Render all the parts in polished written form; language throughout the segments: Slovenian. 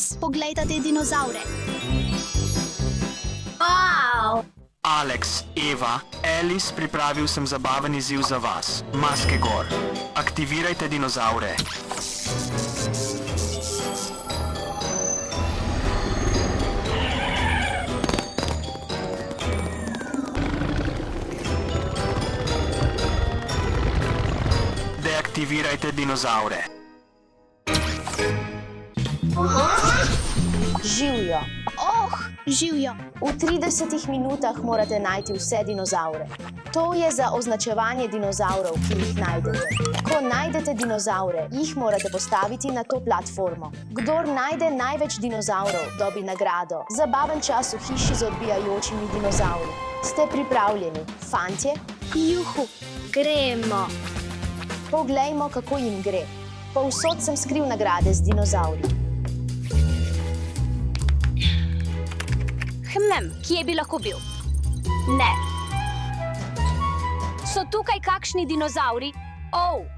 Alice, poglejte te dinozavre. Wow! Alex, Eva, Alice, pripravil sem zabaven izziv za vas. Maske gor. Aktivirajte dinozavre. Deaktivirajte dinozavre. Živijo. Živijo. V 30 minutah morate najti vse dinozavre. To je za označevanje dinozavrov, ki jih najdete. Ko najdete dinozavre, jih morate postaviti na to platformo. Kdor najde največ dinozavrov, dobi nagrado. Zabaven čas v hiši z odbijajočimi dinozavri. Ste pripravljeni, fantje? Juhu. Gremo! Poglejmo, kako jim gre. Povsod sem skril nagrade z dinozavri. Kje bi lahko bil? Ne. So tukaj kakšni dinozavri?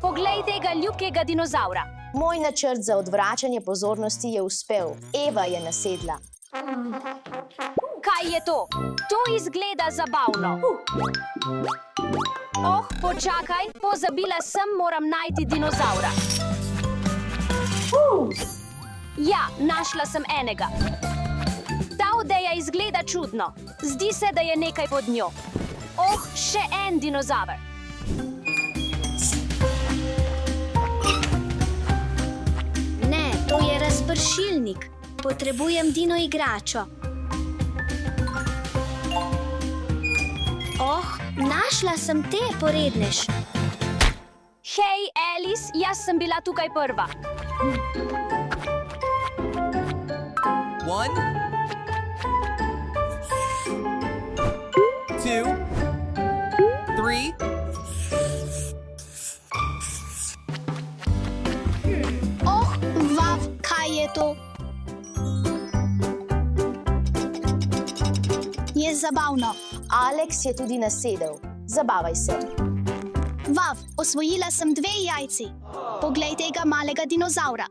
Poglej tega ljubkega dinozavra. Moj načrt za odvračanje pozornosti je uspel. Eva je nasedla. Kaj je to? To izgleda zabavno. Počakaj, pozabila sem, moram najti dinozavra. Ja, našla sem enega. Ta odeja izgleda čudno. Zdi se, da je nekaj pod njo. Še en dinozaver. Ne, to je razpršilnik. Potrebujem dino igračo. Našla sem te, porednež. Hej, Alice, jaz sem bila tukaj prva. 1, 2, 3. Vav, kaj je to? Je zabavno. Alex je tudi nasedel. Zabavaj se. Vav, osvojila sem 2 jajci. Poglej tega malega dinozavra.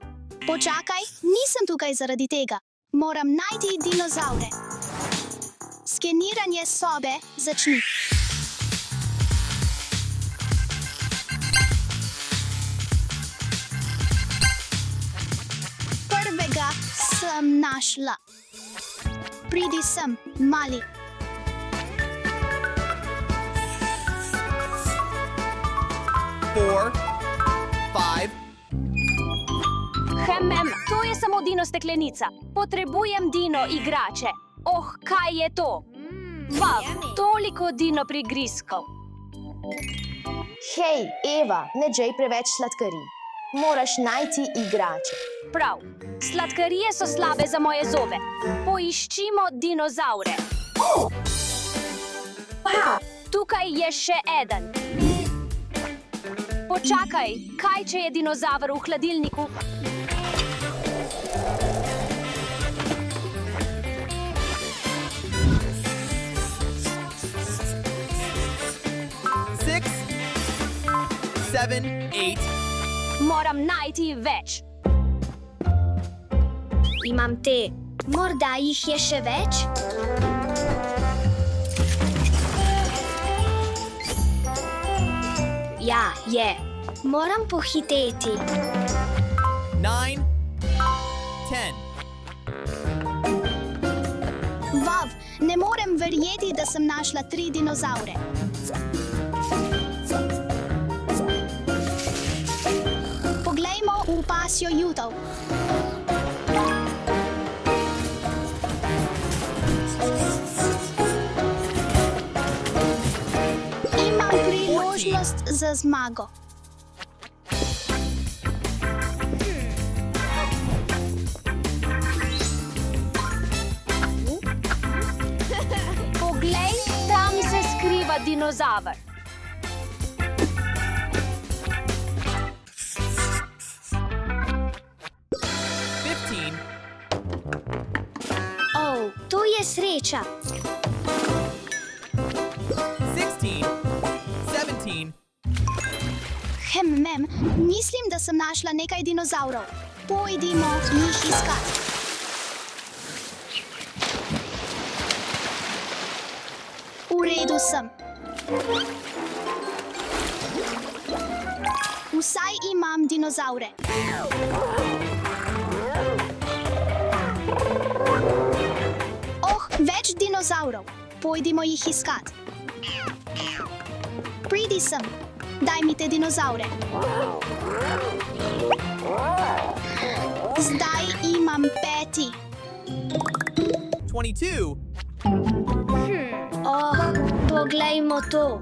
Počakaj, nisem tukaj zaradi tega. Moram najti dinozavre. Skeniranje sobe začni. Prvega sem našla. Pridi sem, mali. Four, 5. To je samo dino steklenica. Potrebujem dino igrače. Kaj je to? Vav, toliko dino prigrizkov. Hej, Eva, ne džej preveč sladkarij. Moraš najti igrače. Prav, sladkarije so slabe za moje zobe. Poiščimo dinozavre. Tukaj je še eden. Počakaj, kaj če je dinozaver v hladilniku? Six, 7, 8. Moram najti več. Imam te. Morda jih je še več? Ja, je. Moram pohiteti. 9, 10. Vav, ne morem verjeti, da sem našla 3 dinozavre. Poglejmo v pasjo jutov. Imam priložnost za zmago. Poglej, tam se skriva dinozaver. To je sreča. 16, 17. Mislim, da sem našla nekaj dinozavrov. Pojdimo jih iskat. V redu sem. Vsaj imam dinozavre. Oh, več dinozavrov. Pojdimo jih iskat. Pridi sem. Daj mi te dinozavre. Zdaj imam 5. 22. Oh, poglejmo to.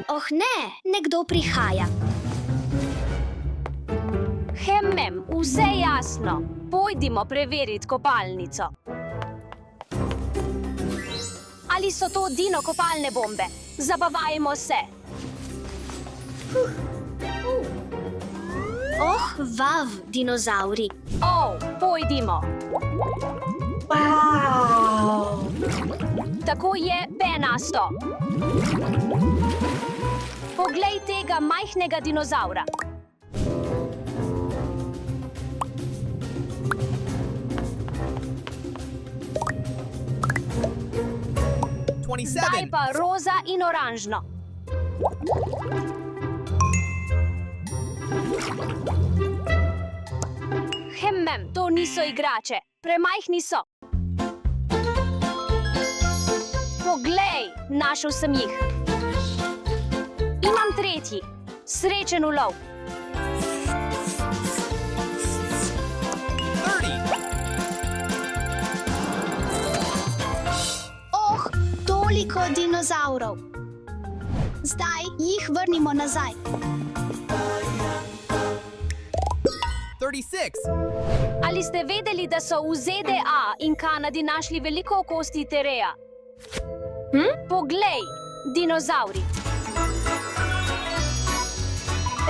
Oh ne, nekdo prihaja. Vse jasno. Pojdimo preveriti kopalnico. Ali so to dino kopalne bombe? Zabavajmo se. Oh, vav, dinozavri. Pojdimo. Tako je penasto. Poglej tega majhnega dinozavra. Zdaj pa roza in oranžno. To niso igrače. Premajhni so. Poglej, našel sem jih. Imam 3. Srečen ulov. 30. Toliko dinozavrov. Zdaj jih vrnimo nazaj. 36. Ali ste vedeli, da so v ZDA in Kanadi našli veliko kosti tereja? Poglej, dinozavri.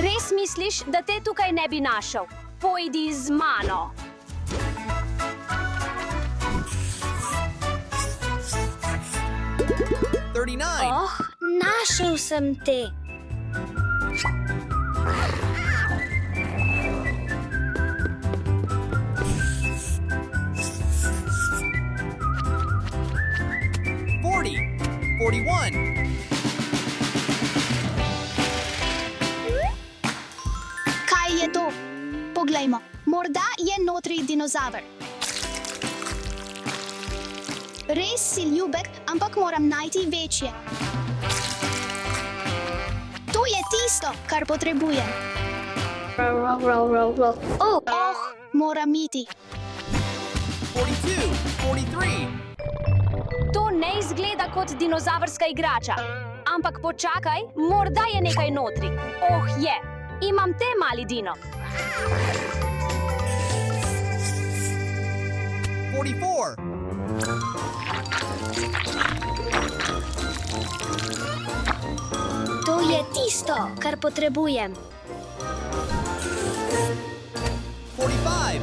Res misliš, da te tukaj ne bi našel? Pojdi z mano. Oh, našel sem te. Kaj je to? Poglejmo, morda je notri dinozaver. Res si ljubek, ampak moram najti večje. To je tisto, kar potrebujem. Oh, moram iti. 42. 43. To ne izgleda kot dinozavrska igrača. Ampak počakaj, morda je nekaj notri. Je. Imam te, mali dino. 44. To je tisto, kar potrebujem. 45.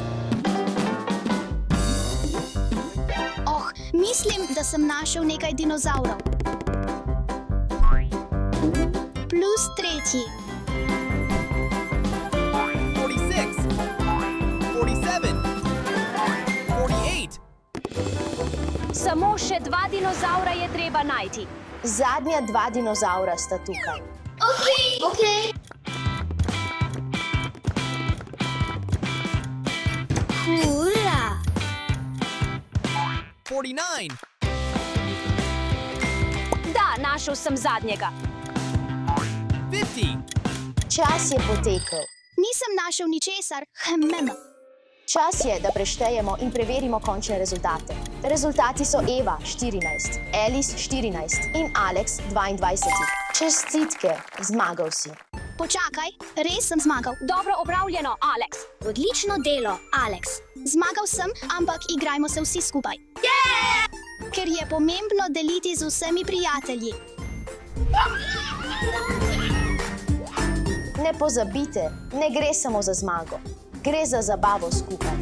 Mislim, da sem našel nekaj dinozavrov. Plus 3. 46. 47. 48. Samo še 2 dinozavra je treba najti. Zadnja 2 dinozavra sta tukaj. Okay. Hurra! 49. Da, našel sem zadnjega. 50. Čas je potekel. Nisem našel ničesar. Čas je, da preštejemo in preverimo končne rezultate. Rezultati so Eva 14, Alice 14 in Alex 22. Čestitke, zmagal si. Počakaj, res sem zmagal. Dobro opravljeno, Alex. Odlično delo, Alex. Zmagal sem, ampak igrajmo se vsi skupaj. Ker je pomembno deliti z vsemi prijatelji. Ne pozabite, ne gre samo za zmago. Gre za zabavo skupaj.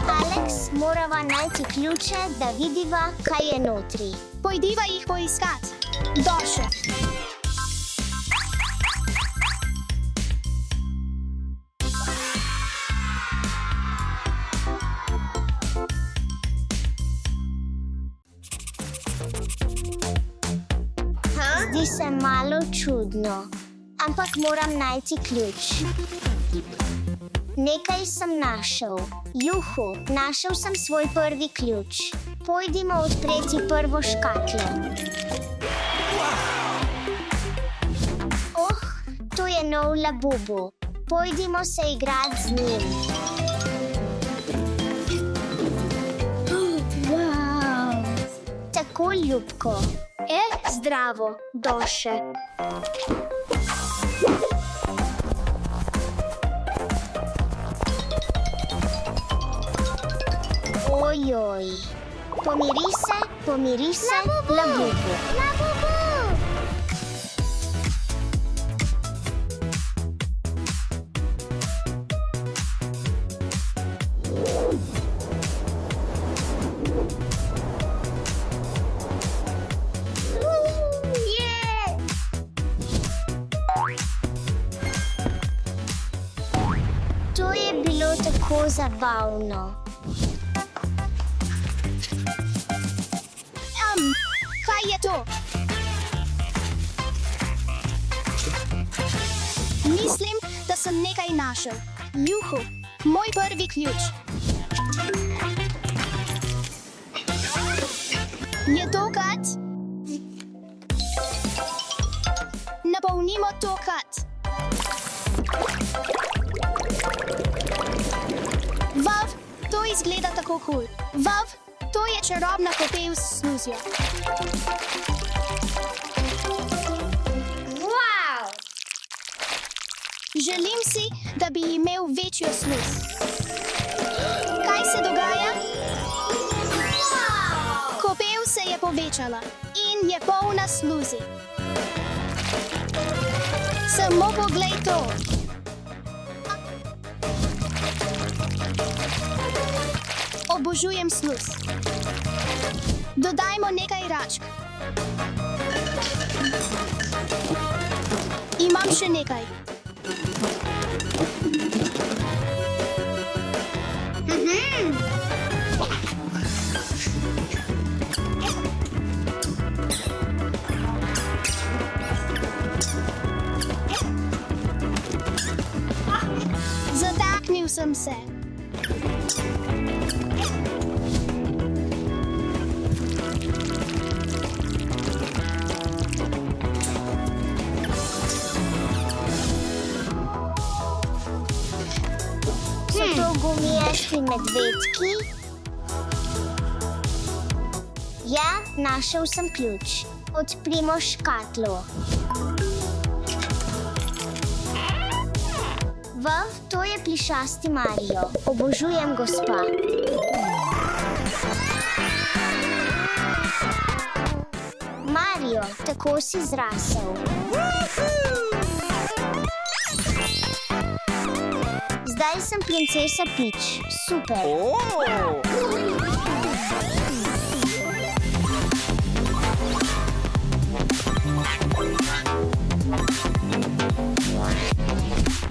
Alex, Morava najti ključe, da vidiva, kaj je notri. Pojdiva jih poiskat. Doše. Zdi se malo čudno, ampak moram najti ključ. Nekaj sem našel. Juhu, našel sem svoj prvi ključ. Pojdimo odpreti prvo škatlo. Oh, to je nov Labubu. Pojdimo se igrati z njim. Wow. Tako ljubko. Zdravo, Doše. Ojoj. Pomiri se, Labubu. To je bilo tako zabavno. Kaj je to? Mislim, da sem nekaj našel. Juhu, moj prvi ključ. Je to kat? Napolnimo to kat. Vav, to izgleda tako cool. Vav, to je čarobna kopel s sluzjo. Wow! Želim si, da bi imel večjo sluz. Kaj se dogaja? Kopel se je povečala in je polna sluzi. Samo poglej to. Obožujem sluz. Dodajmo nekaj račk. Imam še nekaj. Zataknil sem se. So to gumijasti medvedki? Ja, našel sem ključ. Odprimo škatlo. Vav, to je plišasti Mario. Obožujem gospa. Mario, tako si zrasel. Zdaj sem princesa Peach. Super.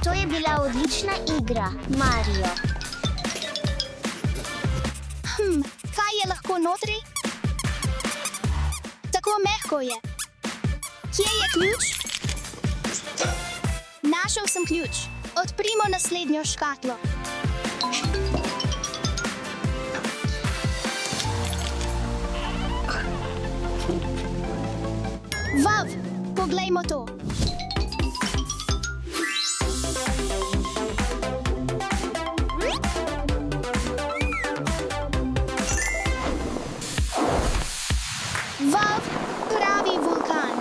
To je bila odlična igra, Mario. Kaj je lahko notri? Tako mehko je. Kje je ključ? Našel sem ključ. Odprimo naslednjo škatlo. Vav, poglejmo to. Vav, pravi vulkan.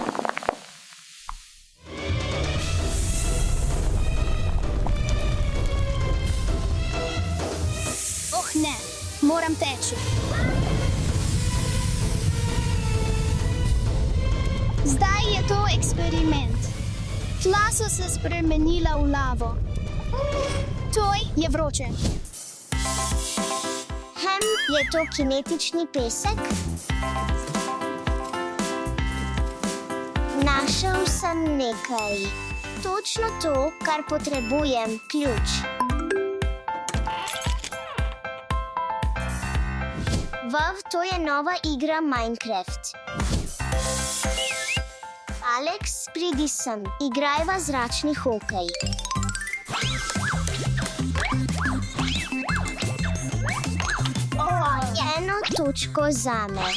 Ne, moram teči. Zdaj je to eksperiment. Tla so se spremenila v lavo. Toj je vroče. Je to kinetični pesek? Našel sem nekaj. Točno to, kar potrebujem, ključ. Vav, to je nova igra Minecraft. Alex, pridi sem, igrajva zračni hokej. Eno točko zame.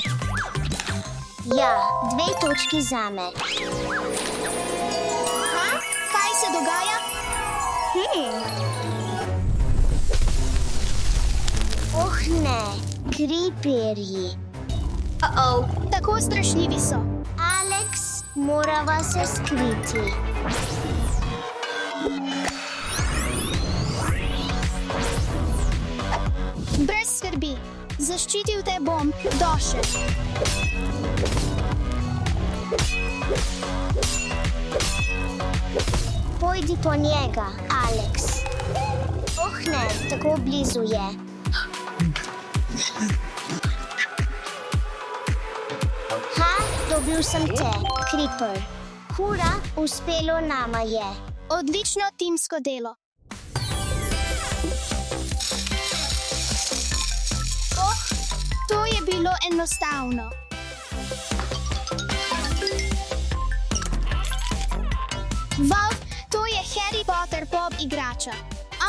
Ja, 2 točki zame. Kaj se dogaja? Oh ne, kriperji. Tako strašljivi so. Alex, morava se skriti. Brez skrbi. Zaščitil te bom, došel. Pojdi po njega, Alex. Oh ne, tako blizu je. Dobil sem te, Creeper. Hura, uspelo nama je. Odlično timsko delo. To je bilo enostavno. Vav, to je Harry Potter pop igrača.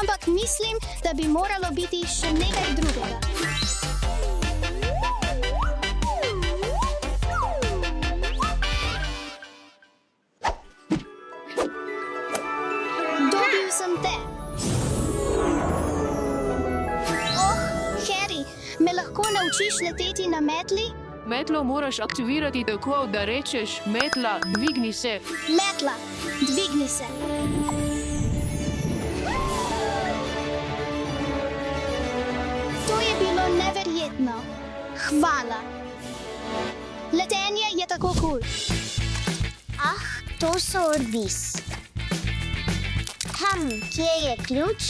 Ampak mislim, da bi moralo biti še nekaj drugega. Dobil sem te. Harry, me lahko naučiš leteti na metli? Metlo moraš aktivirati tako, da rečeš metla, dvigni se. Metla, dvigni se. To je bilo neverjetno. Hvala. Letenje je tako kul. To so orbis. Kje je ključ?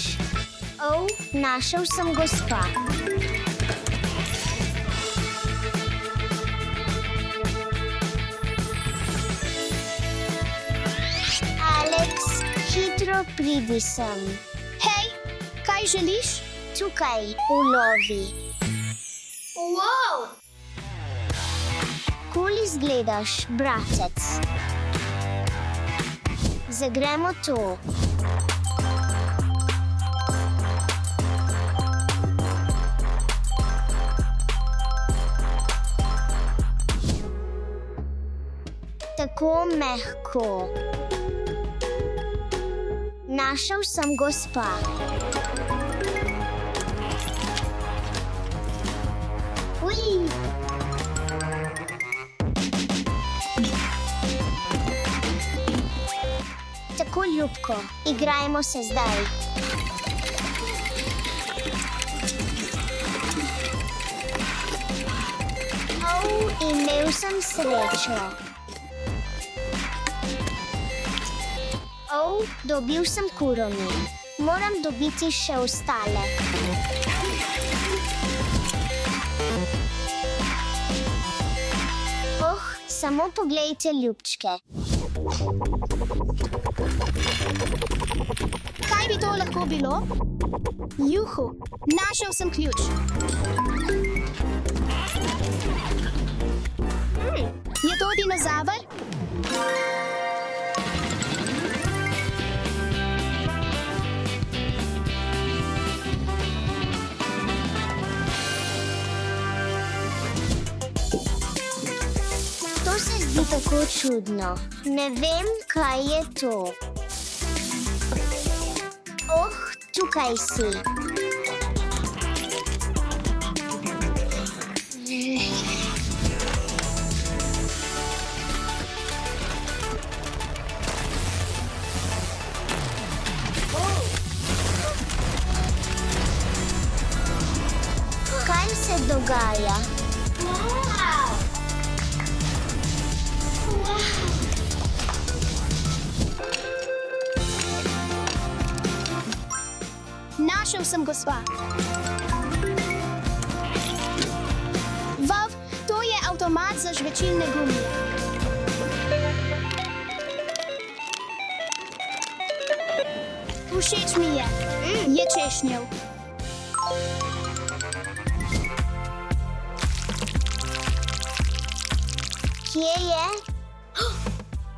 Našel sem gospa. Alex, hitro pridi sem. Hej, kaj želiš? Tukaj, ulovi. Kul izgledaš, bratec. Zagremo to. Tako mehko. Našel sem gospa. Tako ljubko, igrajmo se zdaj. Imel sem srečo. Dobil sem kuromi. Moram dobiti še ostale. Samo poglejte, ljubčke. Kaj bi to lahko bilo? Juhu, našel sem ključ. Je to dinozaver? To se zdi tako čudno. Ne vem, kaj je to. Tukaj si. Kaj se dogaja? Našel sem gospa. Avtomat za žvečilne gumije. Všeč mi je. Je češnjev. Kje je?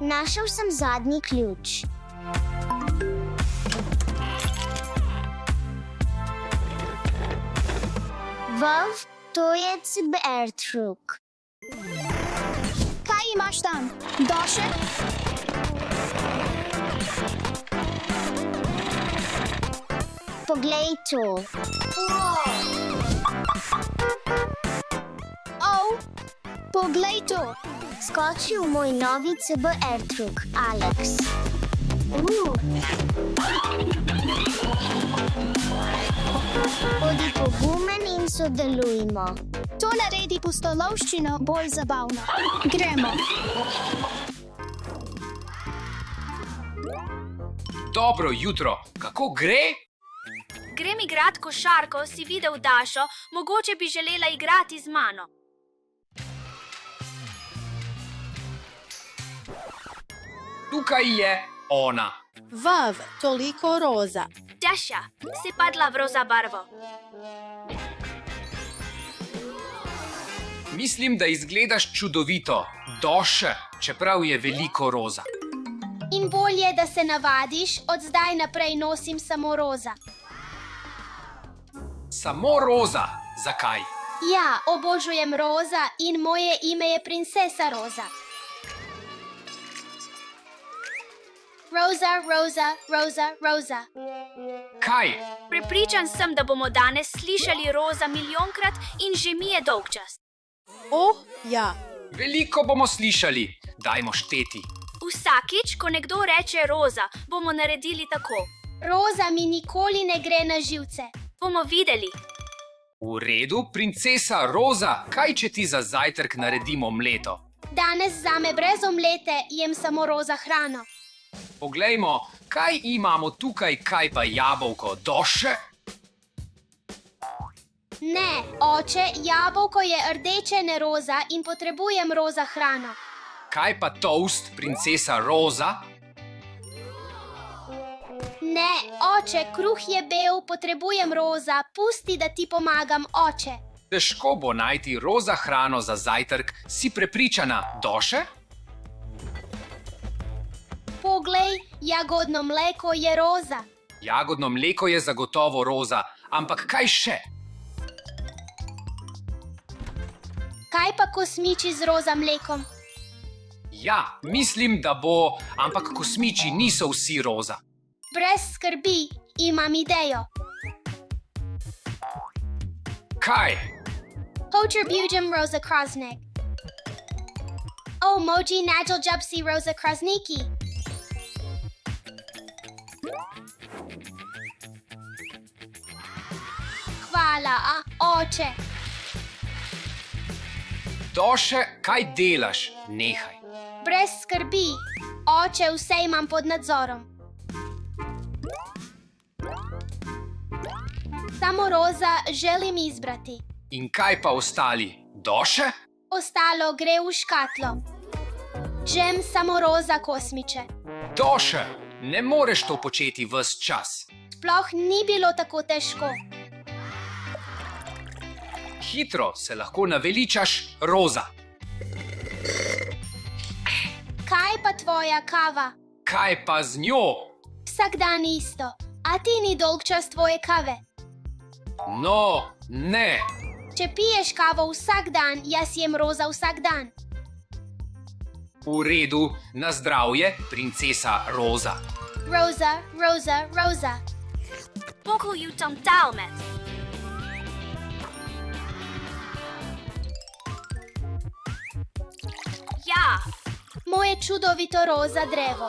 Našel sem zadnji ključ. Vav, to je Cybertruck. Kaj imaš tam? Doše? Poglej to. Poglej to. Skoči v moj novi Cybertruck, Alex. Bodi pogumen in sodelujmo. To naredi pustolovščino bolj zabavno. Gremo. Dobro jutro, kako gre? Grem igrat košarko, si videl Dašo, mogoče bi želela igrati z mano. Tukaj je ona. Vav, toliko roza. Daša, si padla v roza barvo. Mislim, da izgledaš čudovito, Doše, čeprav je veliko roza. In bolje, da se navadiš, od zdaj naprej nosim samo roza. Samo roza, zakaj? Ja, obožujem roza in moje ime je princesa Roza. Roza, Roza, Roza, Roza. Kaj? Prepričan sem, da bomo danes slišali roza milijonkrat in že mi je dolgčas. Oh, ja. Veliko bomo slišali, dajmo šteti. Vsakič, ko nekdo reče roza, bomo naredili tako. Roza mi nikoli ne gre na živce. Bomo videli. V redu, princesa Roza, kaj če ti za zajtrk naredimo omleto? Danes zame brez omlete jem samo roza hrano. Poglejmo, kaj imamo tukaj, kaj pa jabolko, Doše? Ne, oče, jabolko je rdeče, ne roza in potrebujem roza hrano. Kaj pa toast, princesa Roza? Ne, oče, kruh je bel, potrebujem roza, pusti, da ti pomagam, oče. Težko bo najti roza hrano za zajtrk, si prepričana, Doše? Poglej, jagodno mleko je roza. Jagodno mleko je zagotovo roza, ampak kaj še? Kaj pa kosmiči z roza mlekom? Ja, mislim, da bo, ampak kosmiči niso vsi roza. Brez skrbi, imam idejo. Kaj? Potrzebujem roza krasnik. O, moji najal jubsi roza krasniki. Hvala, oče. Doše, kaj delaš? Nehaj. Brez skrbi, oče, vse imam pod nadzorom. Samo roza želim izbrati. In kaj pa ostali? Doše? Ostalo gre v škatlo. Džem samo roza kosmiče. Doše, ne moreš to početi ves čas. Sploh ni bilo tako težko. Hitro se lahko naveličaš roza. Kaj pa tvoja kava? Kaj pa z njo? Vsak dan isto. A ti ni dolgčas tvoje kave? No, ne. Če piješ kavo vsak dan, jaz jem roza vsak dan. V redu, na zdravje, princesa Roza. Roza, roza, roza. Pokoj jutam talmet. Ja, Moje čudovito roza drevo.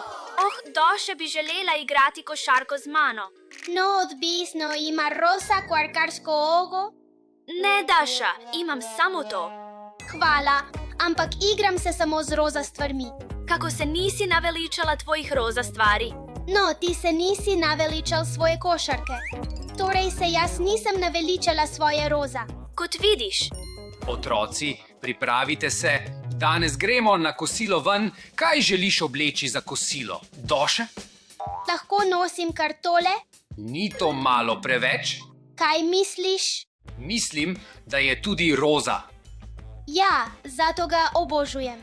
Doše bi želela igrati košarko z mano. No, odvisno, ima rosa kvarkarsko ogo? Ne, Daša, imam samo to. Hvala, ampak igram se samo z roza stvarmi. Kako se nisi naveličala tvojih roza stvari? No, ti se nisi naveličal svoje košarke. Torej se jaz nisem naveličala svoje roza. Kot vidiš, Otroci, pripravite se. Danes gremo na kosilo ven. Kaj želiš obleči za kosilo? Doše? Lahko nosim kar tole? Ni to malo preveč? Kaj misliš? Mislim, da je tudi roza. Ja, zato ga obožujem.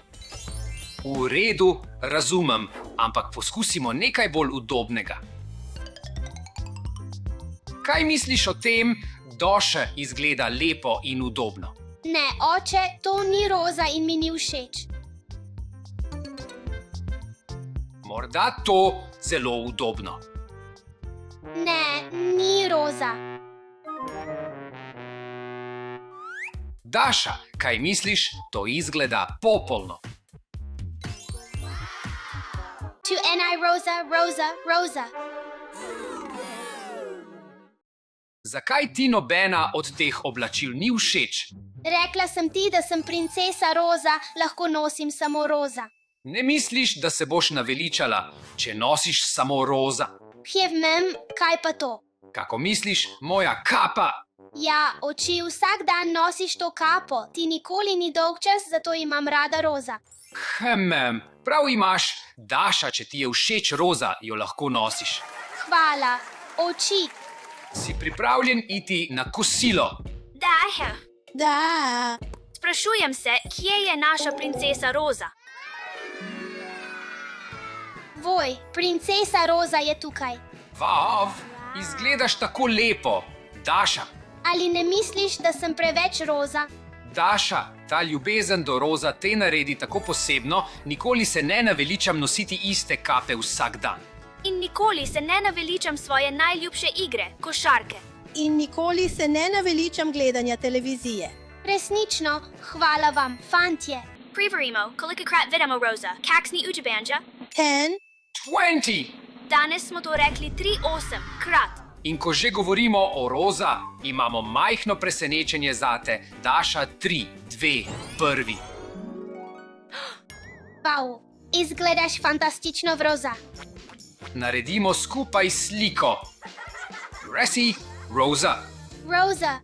V redu, razumem, ampak poskusimo nekaj bolj udobnega. Kaj misliš o tem? Doše izgleda lepo in udobno. Ne, oče, to ni roza in mi ni všeč. Morda to zelo udobno. Ne, ni roza. Daša, kaj misliš? To izgleda popolno. Tu eni roza, roza, roza. Zakaj ti nobena od teh oblačil ni všeč? Rekla sem ti, da sem princesa roza, lahko nosim samo roza. Ne misliš, da se boš naveličala, če nosiš samo roza? Hevmem, kaj pa to? Kako misliš, moja kapa? Ja, oči, vsak dan nosiš to kapo, ti nikoli ni dolgčas, zato imam rada roza. Prav imaš. Daša, če ti je všeč roza, jo lahko nosiš. Hvala, oči. Si pripravljen iti na kosilo? Da. Sprašujem se, kje je naša princesa Roza? Voj, princesa roza je tukaj. Vav, izgledaš tako lepo. Daša, Ali ne misliš, da sem preveč roza? Daša, ta ljubezen do roza te naredi tako posebno, nikoli se ne naveličam nositi iste kape vsak dan. In nikoli se ne naveličam svoje najljubše igre, košarke. In nikoli se ne naveličam gledanja televizije. Resnično, hvala vam, fantje. Preverimo, kolikokrat vidimo Roza, kaksni učebanja? 10. 20! Danes smo to rekli 3-8 krat. In ko že govorimo o roza, imamo majhno presenečenje zate. Daša, 3, 2, 1. Wow, izgledaš fantastično v roza. Naredimo skupaj sliko. Resi, roza. Roza,